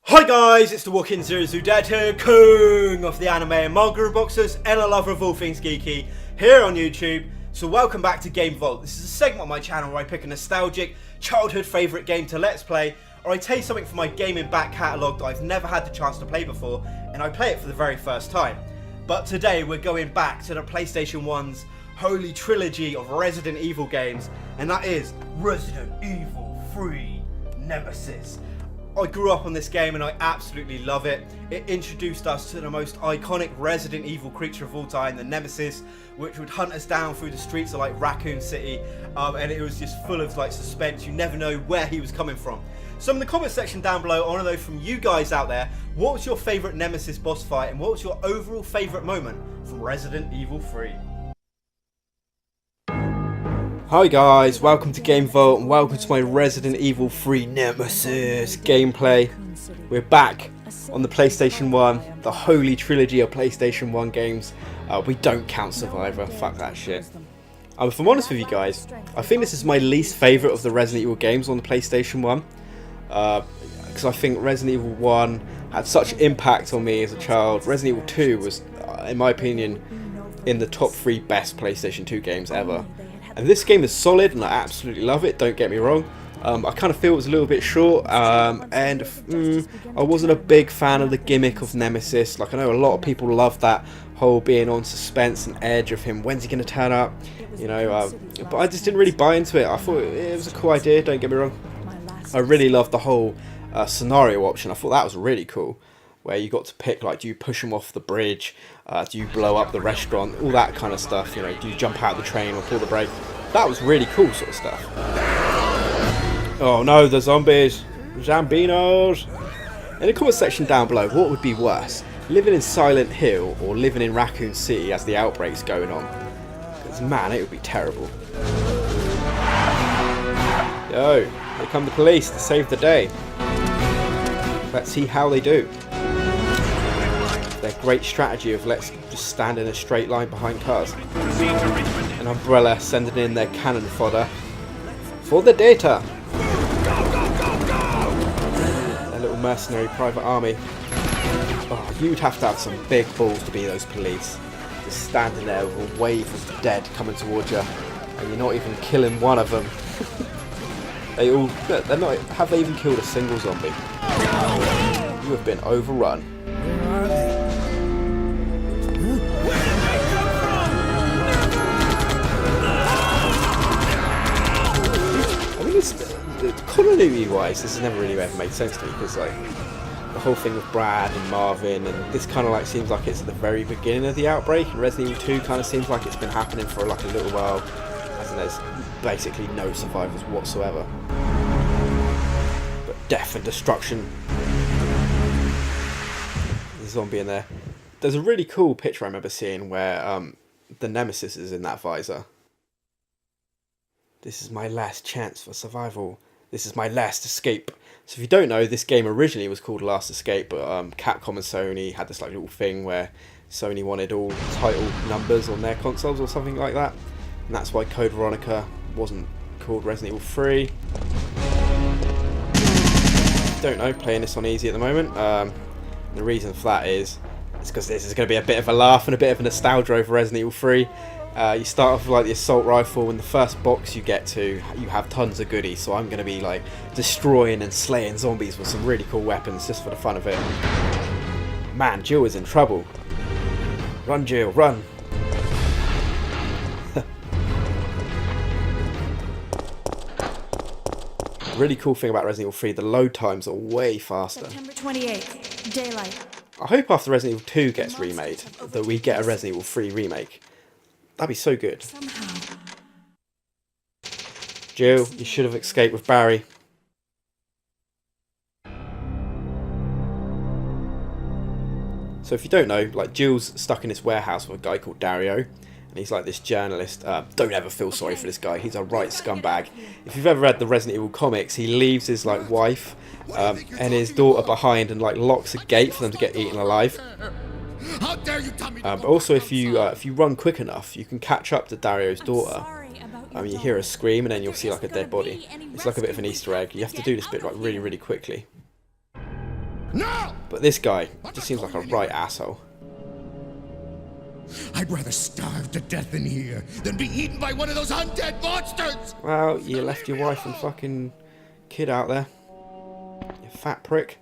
Hi guys, it's the Walking Zuru Data, king of the anime and manga boxers, and a lover of all things geeky, here on YouTube. So welcome back to Game Vault. This is a segment on my channel where I pick a nostalgic, childhood favourite game to let's play, or I take something from my gaming back catalogue that I've never had the chance to play before, and I play it for the very first time. But today we're going back to the PlayStation 1's holy trilogy of Resident Evil games, and that is Resident Evil 3 Nemesis. I grew up on this game and I absolutely love it. It introduced us to the most iconic Resident Evil creature of all time, the Nemesis, which would hunt us down through the streets of like Raccoon City, and it was just full of like suspense. You never know where he was coming from. So in the comment section down below, I want to know from you guys out there, what was your favourite Nemesis boss fight and what was your overall favourite moment from Resident Evil 3? Hi guys, welcome to Game Vault and welcome to my Resident Evil 3 Nemesis gameplay. We're back on the PlayStation 1, the holy trilogy of PlayStation 1 games. We don't count Survivor, fuck that shit. If I'm honest with you guys, I think this is my least favourite of the Resident Evil games on the PlayStation 1. Because I think Resident Evil 1 had such impact on me as a child. Resident Evil 2 was, in my opinion, in the top 3 best PlayStation 2 games ever. And this game is solid and I absolutely love it, don't get me wrong. I kind of feel it was a little bit short, and I wasn't a big fan of the gimmick of Nemesis. Like, I know a lot of people love that whole being on suspense and edge of him, when's he going to turn up, you know, but I just didn't really buy into it. I thought it was a cool idea, don't get me wrong. I really loved the whole scenario option. I thought that was really cool, where you got to pick, like, do you push him off the bridge, do you blow up the restaurant, all that kind of stuff, you know, do you jump out the train or pull the brake. That was really cool sort of stuff. Oh no, the zombies, Zambinos. In the comment section down below, what would be worse, living in Silent Hill or living in Raccoon City as the outbreak's going on? Because man, it would be terrible. Yo, here come the police to save the day. Let's see how they do. Their great strategy of let's just stand in a straight line behind cars. An umbrella sending in their cannon fodder for the data. Their little mercenary private army. Oh, you'd have to have some big balls to be those police. Just standing there with a wave of dead coming towards you, and you're not even killing one of them. They're not. Have they even killed a single zombie? You have been overrun. Where are they? I mean, continuity-wise, this has never really ever made sense to me, because like the whole thing with Brad and Marvin, and this kind of like seems like it's at the very beginning of the outbreak, and Resident Evil 2 kind of seems like it's been happening for like a little while, as in there's basically no survivors whatsoever. But death and destruction. There's a zombie in there. There's a really cool picture I remember seeing where the Nemesis is in that visor. This is my last chance for survival. This is my last escape. So if you don't know, this game originally was called Last Escape, but Capcom and Sony had this like little thing where Sony wanted all title numbers on their consoles or something like that. And that's why Code Veronica wasn't called Resident Evil 3. If you don't know, playing this on easy at the moment. The reason for that is because this is going to be a bit of a laugh and a bit of a nostalgia over Resident Evil 3. You start off with like the assault rifle, and the first box you get to, you have tons of goodies, so I'm going to be like destroying and slaying zombies with some really cool weapons just for the fun of it. Man, Jill is in trouble. Run, Jill, run. Really cool thing about Resident Evil 3, the load times are way faster. September 28th, daylight. I hope after Resident Evil 2 gets remade, that we get a Resident Evil 3 remake. That'd be so good. Somehow. Jill, you should have escaped with Barry. So if you don't know, like Jill's stuck in this warehouse with a guy called Dario, and he's like this journalist. Don't ever feel sorry for this guy. He's a right scumbag. If you've ever read the Resident Evil comics, he leaves his like wife and his daughter behind and like locks a gate for them to get eaten alive. But also, if you run quick enough, you can catch up to Dario's daughter. You hear her scream, and then you'll see like a dead body. It's like a bit of an Easter egg. You have to do this bit like really, really quickly. No! But this guy just seems like a right asshole. I'd rather starve to death in here than be eaten by one of those undead monsters! Well, you left your wife and fucking kid out there. You fat prick.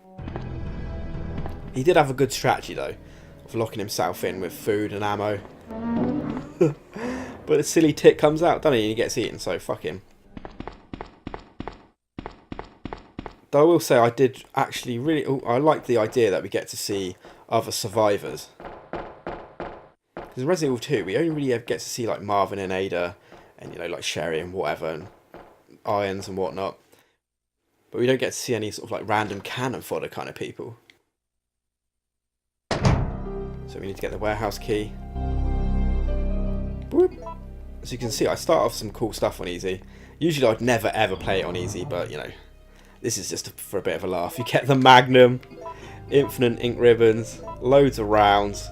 He did have a good strategy though, of locking himself in with food and ammo. But the silly tit comes out, doesn't he? And he gets eaten, so fuck him. Though I will say I did actually really... I like the idea that we get to see other survivors. Because in Resident Evil 2, we only really get to see like Marvin and Ada, and you know, like Sherry and whatever, and Irons and whatnot. But we don't get to see any sort of like random cannon fodder kind of people. So we need to get the warehouse key. Boop. As you can see, I start off some cool stuff on easy. Usually I'd never ever play it on easy, but you know, this is just for a bit of a laugh. You get the Magnum, infinite ink ribbons, loads of rounds.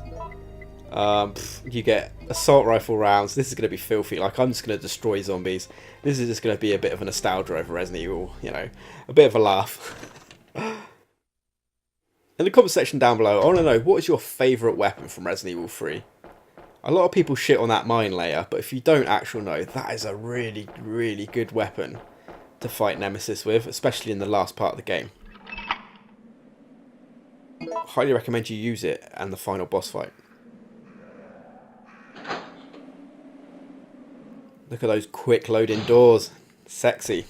You get assault rifle rounds. This is going to be filthy. Like, I'm just going to destroy zombies. This is just going to be a bit of a nostalgia over Resident Evil, you know, a bit of a laugh. In the comment section down below, I want to know, what is your favourite weapon from Resident Evil 3? A lot of people shit on that mine layer, but if you don't actually know, that is a really, really good weapon to fight Nemesis with, especially in the last part of the game. Highly recommend you use it and the final boss fight. Look at those quick loading doors. Sexy.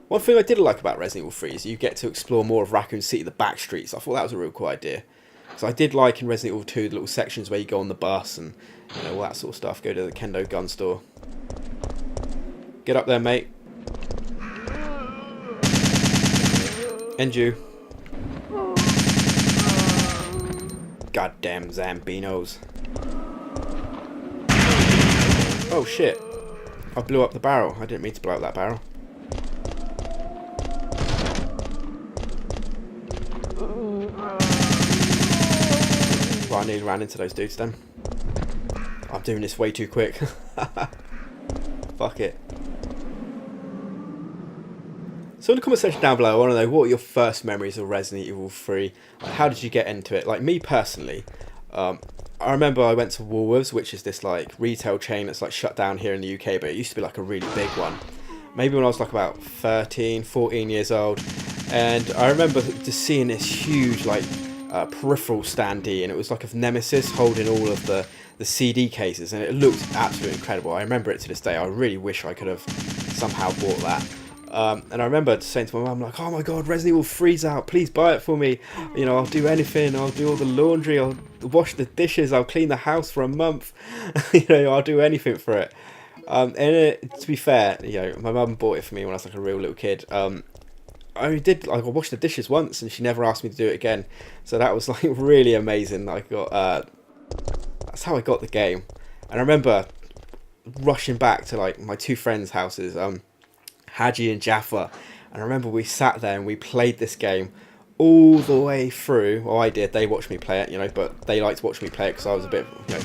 One thing I did like about Resident Evil 3 is you get to explore more of Raccoon City, the back streets. I thought that was a real cool idea. So I did like in Resident Evil 2 the little sections where you go on the bus and you know, all that sort of stuff. Go to the Kendo gun store. Get up there, mate. And you. Goddamn Zambinos. Oh shit. I blew up the barrel. I didn't mean to blow up that barrel. Well, I nearly ran into those dudes then. I'm doing this way too quick. Fuck it. So in the comment section down below, I want to know, what are your first memories of Resident Evil 3? Like, how did you get into it? Like, me personally, I remember I went to Woolworths, which is this like retail chain that's like shut down here in the UK, but it used to be like a really big one. Maybe when I was like about 13, 14 years old. And I remember just seeing this huge like peripheral standee, and it was like of Nemesis holding all of the CD cases, and it looked absolutely incredible. I remember it to this day. I really wish I could have somehow bought that. And I remember saying to my mum, like, oh my god, Resident Evil 3's out, please buy it for me. You know, I'll do anything, I'll do all the laundry, I'll wash the dishes, I'll clean the house for a month. You know, I'll do anything for it. And to be fair, you know, my mum bought it for me when I was like a real little kid. I did, like, I washed the dishes once and she never asked me to do it again. So that was like really amazing. I got, that's how I got the game. And I remember rushing back to like my two friends' houses, Haji and Jaffa, and I remember we sat there and we played this game all the way through. Well, I did, they watched me play it, you know, but they liked to watch me play it because I was a bit, you know,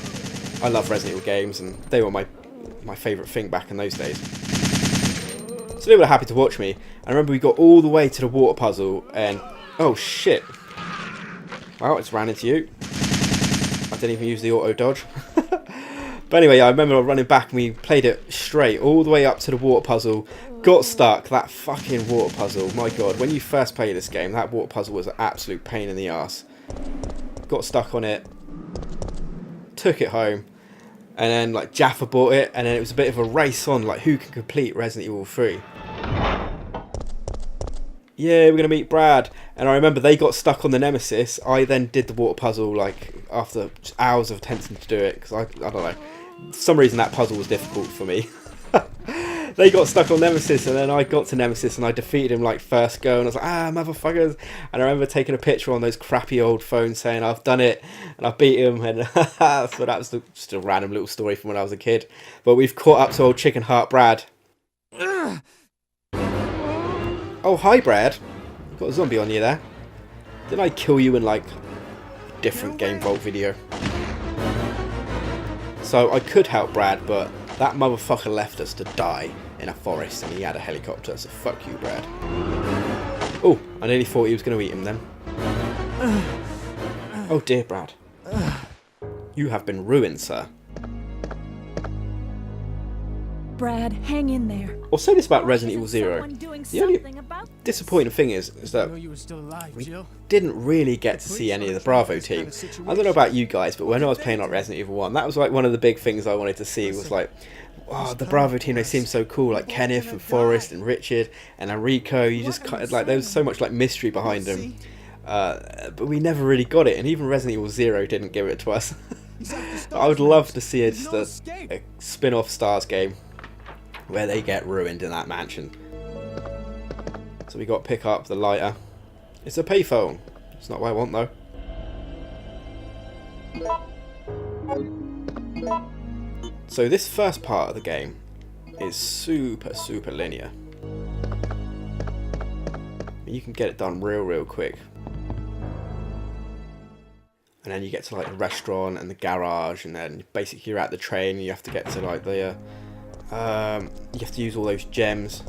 I love Resident Evil games and they were my favourite thing back in those days. So they were happy to watch me. I remember we got all the way to the water puzzle and, oh shit, well, I just ran into you. I didn't even use the auto dodge. But anyway, I remember running back and we played it straight all the way up to the water puzzle. Got stuck. That fucking water puzzle. My god, when you first play this game, that water puzzle was an absolute pain in the ass. Got stuck on it. Took it home. And then like Jaffa bought it, and then it was a bit of a race on like who can complete Resident Evil 3. Yeah, we're going to meet Brad. And I remember they got stuck on the Nemesis. I then did the water puzzle like after hours of attempting to do it. Because I don't know. For some reason that puzzle was difficult for me. They got stuck on Nemesis, and then I got to Nemesis and I defeated him like first go. And I was like, ah, motherfuckers. And I remember taking a picture on those crappy old phones saying, I've done it. And I beat him. And so that was just a random little story from when I was a kid. But we've caught up to old Chicken Heart Brad. Oh, hi, Brad. Got a zombie on you there. Didn't I kill you in, like, a different Game Vault video? So, I could help Brad, but that motherfucker left us to die in a forest, and he had a helicopter, so fuck you, Brad. Oh, I nearly thought he was going to eat him then. Oh dear, Brad. You have been ruined, sir. Brad, hang in there. I'll say this about Resident Evil 0. The only About disappointing thing is that You were still alive, we Jill. didn't really get to see any of the Bravo team. I don't know about you guys, but when I was playing like Resident Evil 1, that was like one of the big things I wanted to see was like, oh, the Bravo team, they seem so cool, like Kenneth and Forrest and Richard and Enrico. You just kind of like, there was so much like mystery behind them. But we never really got it, and even Resident Evil 0 didn't give it to us. I would love to see a spin-off S.T.A.R.S game where they get ruined in that mansion. So we got to pick up the lighter. It's a payphone. It's not what I want though. So this first part of the game is super linear. You can get it done real quick. And then you get to like the restaurant and the garage, and then basically you're at the train and you have to get to like the you have to use all those gems.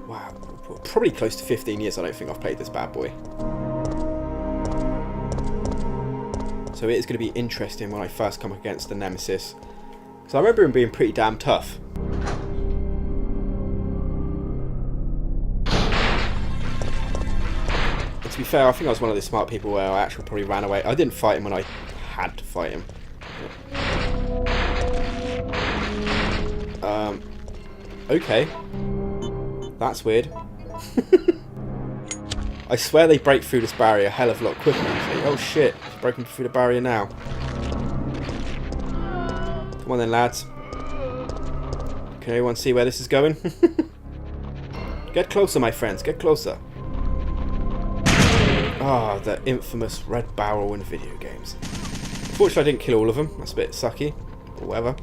Wow, probably close to 15 years I don't think I've played this bad boy. So it is going to be interesting when I first come against the Nemesis, because I remember him being pretty damn tough. And to be fair, I think I was one of the smart people where I actually probably ran away. I didn't fight him when I had to fight him. Okay. That's weird. I swear they break through this barrier a hell of a lot quicker usually. Oh shit, it's broken through the barrier now. Come on then, lads. Can everyone see where this is going? Get closer, my friends, get closer. Ah, the infamous red barrel in video games. Unfortunately, I didn't kill all of them. That's a bit sucky, or whatever.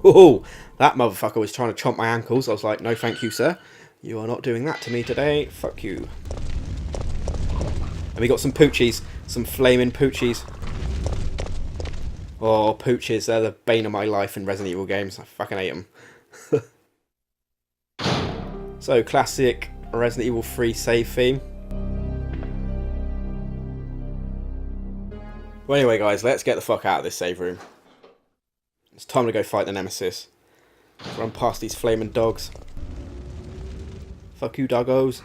Oh, that motherfucker was trying to chomp my ankles. I was like, no thank you, sir. You are not doing that to me today. Fuck you. And we got some poochies. Some flaming poochies. Oh, pooches. They're the bane of my life in Resident Evil games. I fucking hate them. So, classic Resident Evil 3 save theme. Well, anyway, guys, let's get the fuck out of this save room. It's time to go fight the Nemesis. Run past these flaming dogs. Fuck you, doggos.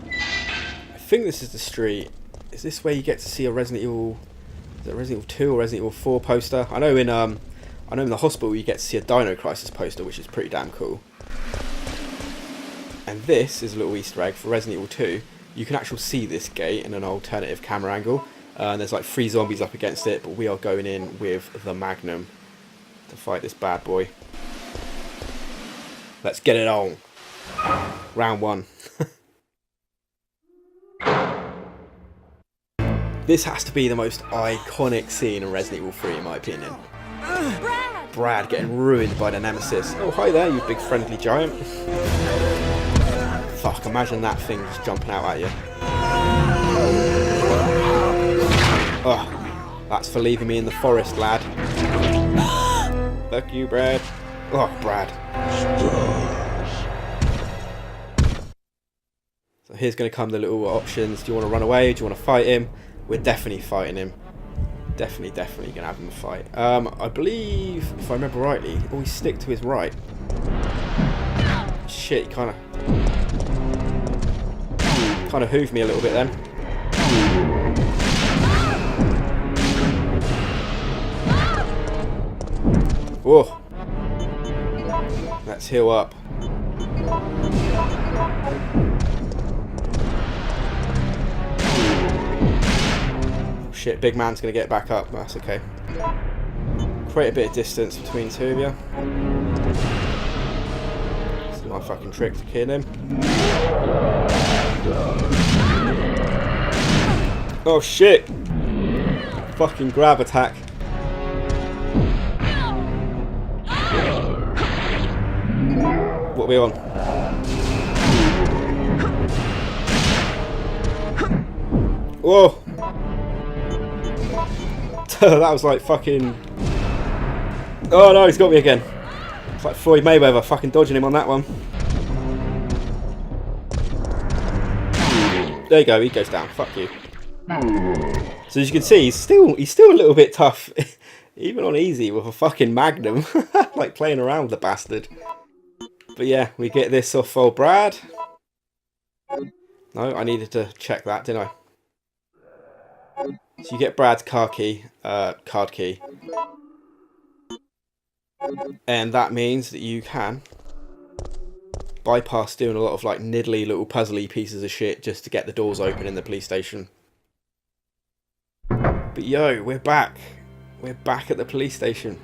I think this is the street. Is this where you get to see a Resident Evil? Is it Resident Evil 2 or Resident Evil 4 poster? I know in the hospital you get to see a Dino Crisis poster, which is pretty damn cool. And this is a little Easter egg for Resident Evil 2. You can actually see this gate in an alternative camera angle. And there's like 3 zombies up against it, but we are going in with the Magnum to fight this bad boy. Let's get it on. Round 1. This has to be the most iconic scene in Resident Evil 3 in my opinion. Brad getting ruined by the Nemesis. Oh, hi there, you big friendly giant. Fuck, imagine that thing just jumping out at you. Oh, that's for leaving me in the forest, lad. Fuck you, Brad. Oh, Brad. So here's going to come the little options. Do you want to run away? Do you want to fight him? We're definitely fighting him. Definitely going to have him fight. I believe, if I remember rightly, he always stick to his right. Shit, he kind of hooved me a little bit then. Whoa. Let's heal up. Shit, big man's gonna get back up. That's okay. Create a bit of distance between two of you. This is my fucking trick to kill him. Oh shit! Fucking grab attack. What are we on? Whoa! That was like fucking... Oh no, he's got me again. It's like Floyd Mayweather fucking dodging him on that one. There you go, he goes down. Fuck you. So as you can see, he's still a little bit tough, even on easy with a fucking Magnum, like playing around with the bastard. But yeah, we get this off old Brad. No, I needed to check that, didn't I? So you get Brad's card key, and that means that you can bypass doing a lot of like niddly little puzzly pieces of shit just to get the doors open in the police station. But yo, we're back. We're back at the police station.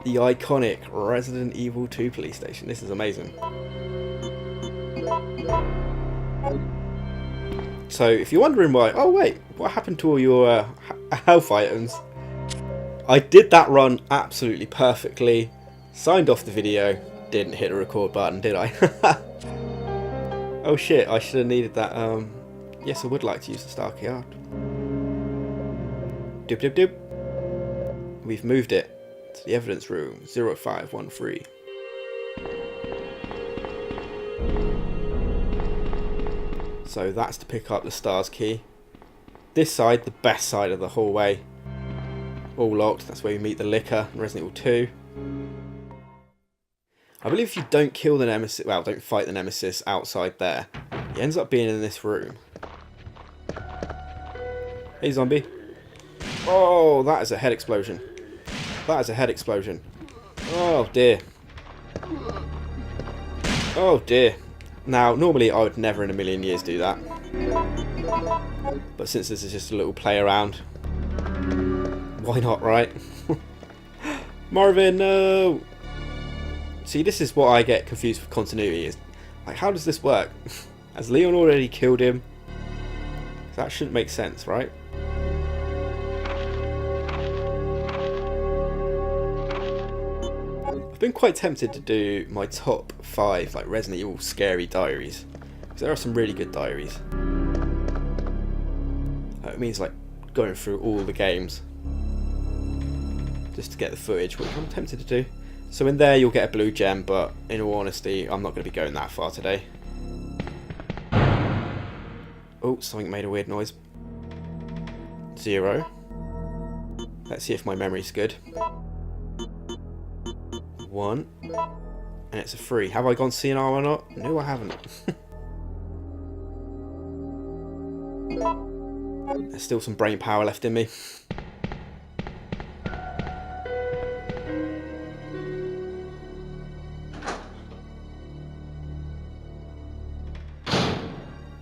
The iconic Resident Evil 2 police station. This is amazing. So if you're wondering why, oh wait, what happened to all your health items? I did that run absolutely perfectly. Signed off the video. Didn't hit the record button, did I? Oh shit, I should have needed that. Yes, I would like to use the S.T.A.R.S key. Doop doop doop. We've moved it to the evidence room 0513. So that's to pick up the S.T.A.R.S key. This side, the best side of the hallway. All locked. That's where we meet the Licker in Resident Evil 2. I believe if you don't kill the Nemesis, well, don't fight the Nemesis outside there, he ends up being in this room. Hey, zombie. Oh, that is a head explosion. That is a head explosion. Oh, dear. Oh, dear. Now, normally I would never in a million years do that. But since this is just a little play around, why not, right? Marvin, no! See, this is what I get confused with continuity. Is like, how does this work? Has Leon already killed him? That shouldn't make sense, right? I've been quite tempted to do my top 5 like Resident Evil scary diaries, because there are some really good diaries. It means like going through all the games just to get the footage, which I'm tempted to do. So in there you'll get a blue gem, but in all honesty, I'm not going to be going that far today. Oh, something made a weird noise. 0. Let's see if my memory's good. 1. And it's a 3. Have I gone CNR or not? No, I haven't. There's still some brain power left in me.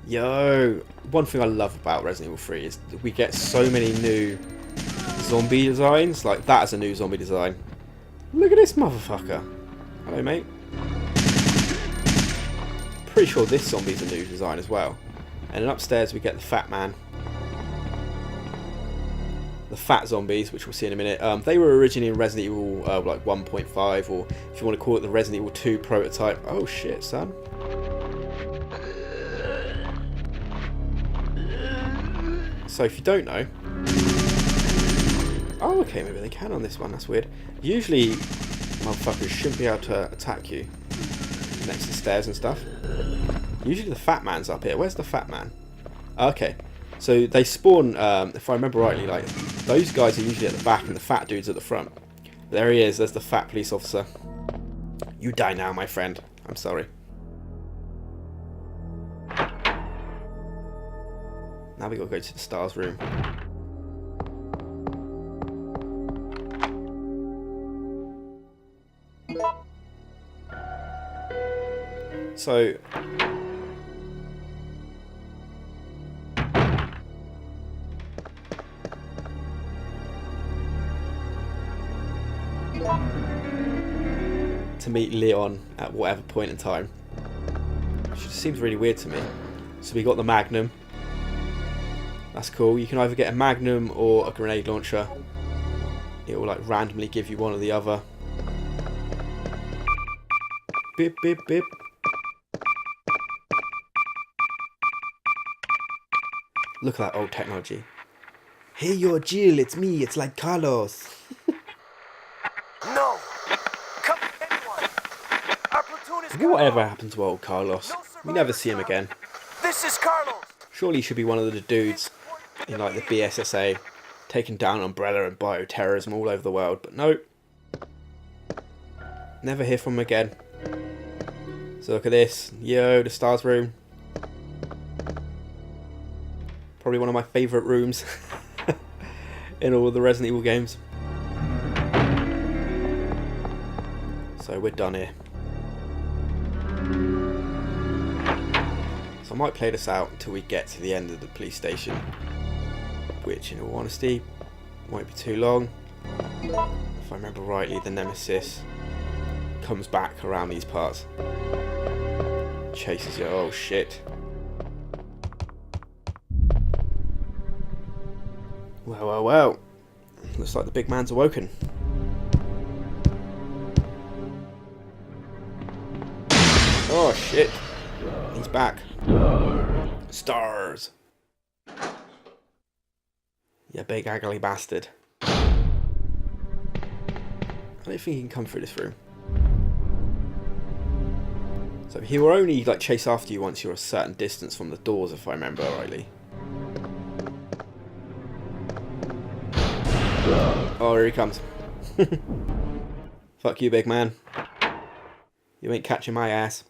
Yo, one thing I love about Resident Evil 3 is that we get so many new zombie designs. Like, that is a new zombie design. Look at this motherfucker. Hello, mate. Pretty sure this zombie's a new design as well. And then upstairs we get the fat man. The fat zombies, which we'll see in a minute. They were originally in Resident Evil like 1.5, or if you want to call it the Resident Evil 2 prototype. Oh shit, son. So if you don't know... Oh, okay, maybe they can on this one. That's weird. Usually, motherfuckers shouldn't be able to attack you next to stairs and stuff. Usually the fat man's up here. Where's the fat man? Okay. So they spawn, if I remember rightly, like, those guys are usually at the back and the fat dude's at the front. There he is. There's the fat police officer. You die now, my friend. I'm sorry. Now we gotta go to the S.T.A.R.S room. So... to meet Leon at whatever point in time. Which just seems really weird to me. So we got the Magnum. That's cool. You can either get a Magnum or a grenade launcher. It will like randomly give you one or the other. Bip bip bip. Look at that old technology. Hey yo Jill, it's me, it's like Carlos. No! Whatever happened to old Carlos? We never see him again. This is Carlos. Surely he should be one of the dudes in like the BSSA, taking down Umbrella and bioterrorism all over the world, but no. Never hear from him again. So look at this. Yo, the S.T.A.R.S room. Probably one of my favourite rooms in all of the Resident Evil games. So we're done here. So I might play this out until we get to the end of the police station, which in all honesty won't be too long. If I remember rightly, the Nemesis comes back around these parts, chases you. Oh shit. Well, well, well. Looks like the big man's awoken. Oh shit. He's back. S.T.A.R.S. You big ugly bastard. I don't think he can come through this room. So he will only like chase after you once you're a certain distance from the doors, if I remember rightly. Oh, here he comes. Fuck you, big man. You ain't catching my ass.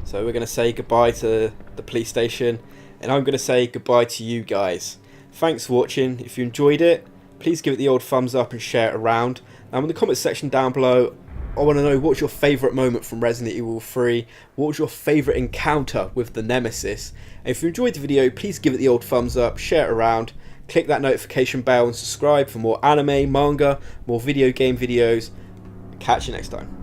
So we're going to say goodbye to the police station, and I'm going to say goodbye to you guys. Thanks for watching. If you enjoyed it, please give it the old thumbs up and share it around. In the comment section down below, I want to know what's your favourite moment from Resident Evil 3, what was your favourite encounter with the Nemesis. And if you enjoyed the video, please give it the old thumbs up, share it around, click that notification bell and subscribe for more anime, manga, more video game videos. Catch you next time.